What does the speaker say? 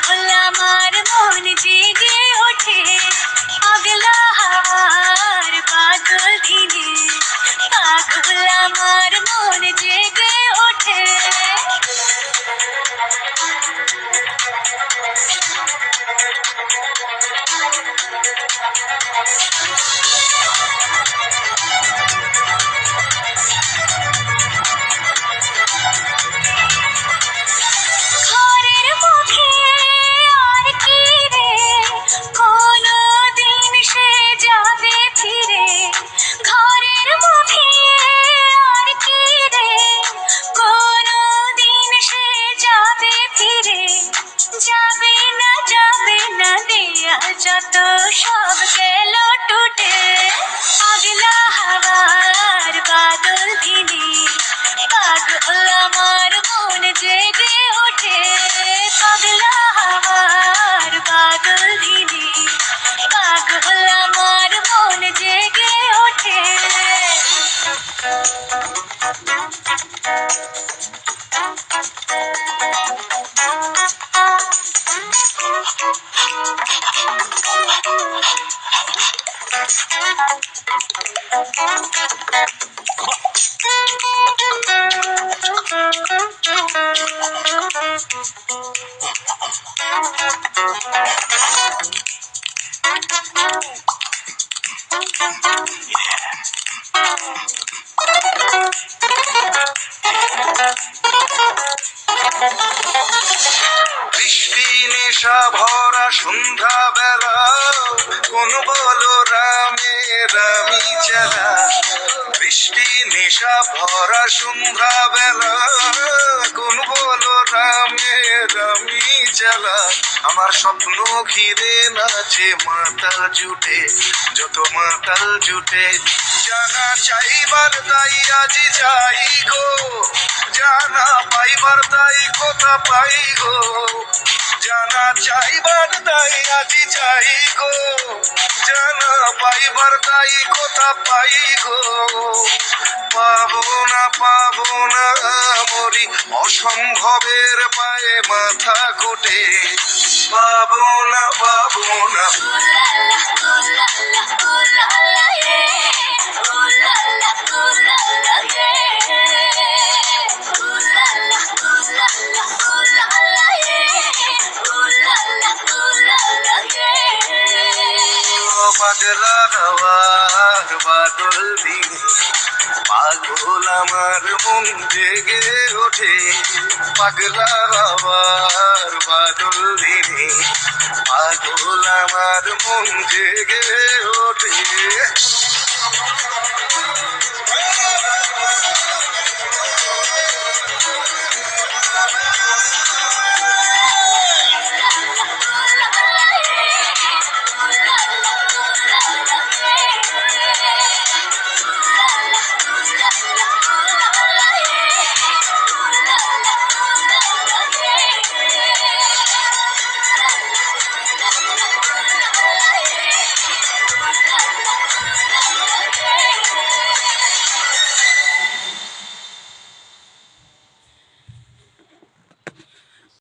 পাগল আমার মন জেগে ওঠে পাগলা হাওয়ার বাদল দিনে পাগল আমার মন জেগে ওঠে ঘরের মুখে আর কি রে কোনো দিন সে যাবে ফিরে ঘরের মুখে আর কি রে কোনো দিন সে যাবে ফিরে যাবে না দেয়া যত সব গেল টুটে পাগলা হাওয়ার বাদল দিনে পাগল আমার মন জেগে ওঠে পাগলা হাওয়ার বাদল দিনে পাগল আমার মন জেগে ওঠে বৃষ্টি নেশা ভরা সন্ধ্যা বেলা কোন বলো রামে রামি চালা বৃষ্টি নেশা ভরা সন্ধ্যা বেলা কোন বলো রামে রামি চালা আমার স্বপ্ন ঘিরে নাচে মাতাল জুটে যত মাতাল জুটে জানা চাইবার তাই আজি যাই গো জানা পাইবার তাই কথা পাই গো জানা চাইবার তাই আজি যাই গো জানা পাইবার তাই কথা পাই গো পাবো না মরি অসম্ভবের পায়ে মাথা ঘুটে পাবো না পাগলা হাওয়ার বাদল দিনে পাগল আমার মন জেগে ওঠে পাগলা হাওয়ার বাদল দিনে পাগল আমার মন জেগে ওঠে